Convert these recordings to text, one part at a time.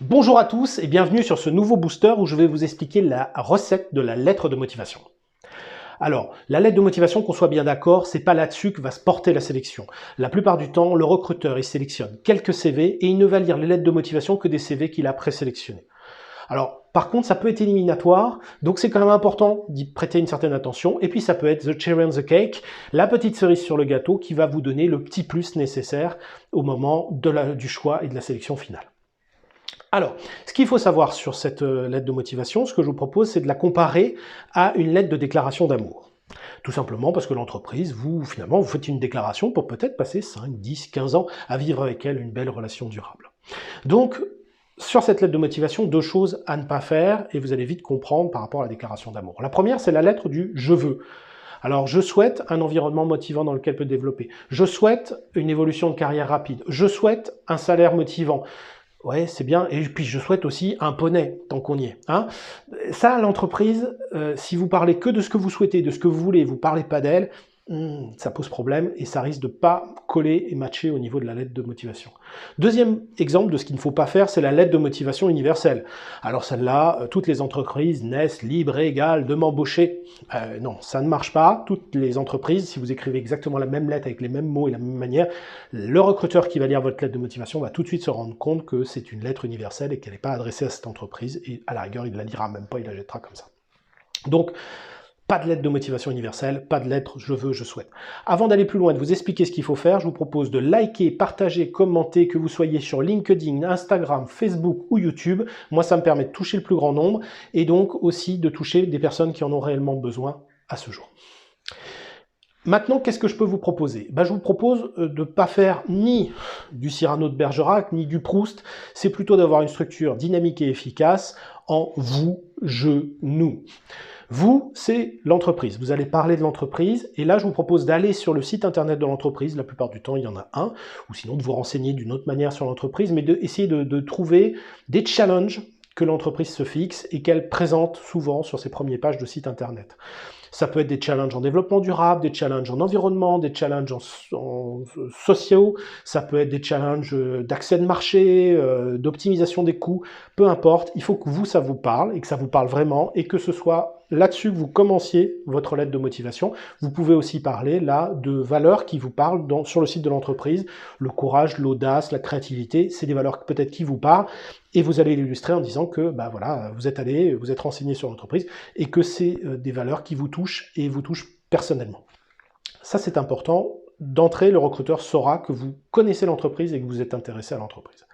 Bonjour à tous et bienvenue sur ce nouveau booster où je vais vous expliquer la recette de la lettre de motivation. Alors, la lettre de motivation, qu'on soit bien d'accord, c'est pas là-dessus que va se porter la sélection. La plupart du temps, le recruteur, il sélectionne quelques CV et il ne va lire les lettres de motivation que des CV qu'il a présélectionnés. Alors, par contre, ça peut être éliminatoire, donc c'est quand même important d'y prêter une certaine attention. Et puis, ça peut être the cherry on the cake, la petite cerise sur le gâteau qui va vous donner le petit plus nécessaire au moment du choix et de la sélection finale. Alors, ce qu'il faut savoir sur cette lettre de motivation, ce que je vous propose, c'est de la comparer à une lettre de déclaration d'amour. Tout simplement parce que l'entreprise, finalement, vous faites une déclaration pour peut-être passer 5, 10, 15 ans à vivre avec elle une belle relation durable. Donc, sur cette lettre de motivation, deux choses à ne pas faire et vous allez vite comprendre par rapport à la déclaration d'amour. La première, c'est la lettre du « je veux ». Alors, je souhaite un environnement motivant dans lequel peut développer. Je souhaite une évolution de carrière rapide. Je souhaite un salaire motivant. Ouais, c'est bien. Et puis, je souhaite aussi un poney, tant qu'on y est. Hein. Ça, l'entreprise, si vous parlez que de ce que vous souhaitez, de ce que vous voulez, vous parlez pas d'elle, ça pose problème et ça risque de pas coller et matcher au niveau de la lettre de motivation. Deuxième exemple de ce qu'il ne faut pas faire, c'est la lettre de motivation universelle. Alors celle-là, toutes les entreprises naissent libres et égales de m'embaucher. Non, ça ne marche pas. Toutes les entreprises, si vous écrivez exactement la même lettre avec les mêmes mots et la même manière, le recruteur qui va lire votre lettre de motivation va tout de suite se rendre compte que c'est une lettre universelle et qu'elle n'est pas adressée à cette entreprise et à la rigueur, il ne la lira même pas, il la jettera comme ça. Donc, pas de lettre de motivation universelle, pas de lettre je veux, je souhaite. Avant d'aller plus loin et de vous expliquer ce qu'il faut faire, je vous propose de liker, partager, commenter, que vous soyez sur LinkedIn, Instagram, Facebook ou YouTube. Moi, ça me permet de toucher le plus grand nombre et donc aussi de toucher des personnes qui en ont réellement besoin à ce jour. Maintenant, qu'est-ce que je peux vous proposer? Je vous propose de ne pas faire ni du Cyrano de Bergerac, ni du Proust. C'est plutôt d'avoir une structure dynamique et efficace en vous, je, nous. Vous, c'est l'entreprise. Vous allez parler de l'entreprise. Et là, je vous propose d'aller sur le site internet de l'entreprise. La plupart du temps, il y en a un. Ou sinon, de vous renseigner d'une autre manière sur l'entreprise, mais d'essayer de trouver des challenges que l'entreprise se fixe et qu'elle présente souvent sur ses premières pages de site internet. Ça peut être des challenges en développement durable, des challenges en environnement, des challenges en sociaux, ça peut être des challenges d'accès de marché, d'optimisation des coûts, peu importe, il faut que vous, ça vous parle et que ça vous parle vraiment et que ce soit là-dessus que vous commenciez votre lettre de motivation. Vous pouvez aussi parler là de valeurs qui vous parlent sur le site de l'entreprise, le courage, l'audace, la créativité, c'est des valeurs peut-être qui vous parlent et vous allez l'illustrer en disant que voilà, vous êtes renseigné sur l'entreprise et que c'est des valeurs qui vous touchent et vous touchent personnellement. Ça, c'est important. D'entrée, le recruteur saura que vous connaissez l'entreprise et que vous êtes intéressé à l'entreprise.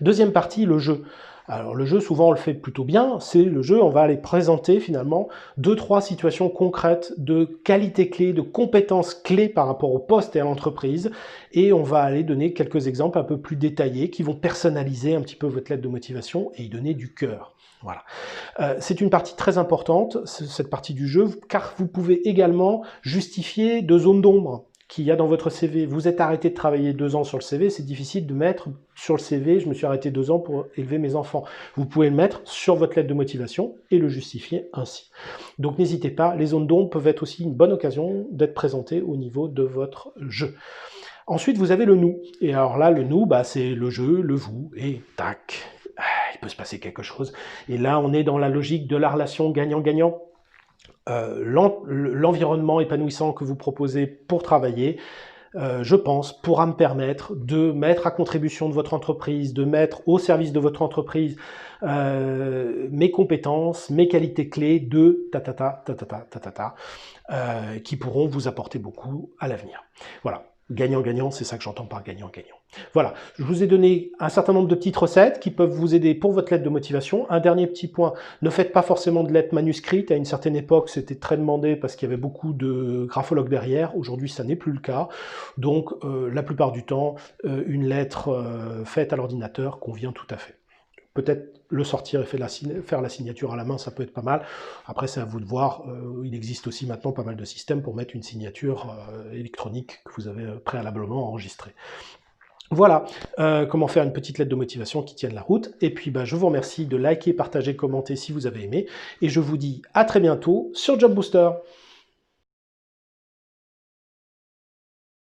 Deuxième partie, le jeu. Alors le jeu, souvent on le fait plutôt bien, c'est le jeu, on va aller présenter finalement 2-3 situations concrètes de qualités clés, de compétences clés par rapport au poste et à l'entreprise, et on va aller donner quelques exemples un peu plus détaillés qui vont personnaliser un petit peu votre lettre de motivation et y donner du cœur. Voilà. C'est une partie très importante, cette partie du jeu, car vous pouvez également justifier de zones d'ombre qu'il y a dans votre CV. Vous êtes arrêté de travailler 2 ans sur le CV, c'est difficile de mettre sur le CV, je me suis arrêté 2 ans pour élever mes enfants. Vous pouvez le mettre sur votre lettre de motivation et le justifier ainsi. Donc n'hésitez pas, les zones d'ombre peuvent être aussi une bonne occasion d'être présentées au niveau de votre jeu. Ensuite, vous avez le nous. Et alors là, le nous, c'est le jeu, le vous, et tac, il peut se passer quelque chose. Et là, on est dans la logique de la relation gagnant-gagnant. L'environnement épanouissant que vous proposez pour travailler, je pense, pourra me permettre de mettre à contribution de votre entreprise, de mettre au service de votre entreprise mes compétences, mes qualités clés de qui pourront vous apporter beaucoup à l'avenir. Voilà. Gagnant-gagnant, c'est ça que j'entends par gagnant-gagnant. Voilà, je vous ai donné un certain nombre de petites recettes qui peuvent vous aider pour votre lettre de motivation. Un dernier petit point, ne faites pas forcément de lettres manuscrites. À une certaine époque, c'était très demandé parce qu'il y avait beaucoup de graphologues derrière. Aujourd'hui, ça n'est plus le cas. Donc, la plupart du temps, une lettre faite à l'ordinateur convient tout à fait. Peut-être le sortir et faire la signature à la main, ça peut être pas mal. Après, c'est à vous de voir. Il existe aussi maintenant pas mal de systèmes pour mettre une signature électronique que vous avez préalablement enregistrée. Voilà comment faire une petite lettre de motivation qui tienne la route. Et puis, je vous remercie de liker, partager, commenter si vous avez aimé. Et je vous dis à très bientôt sur Job Booster.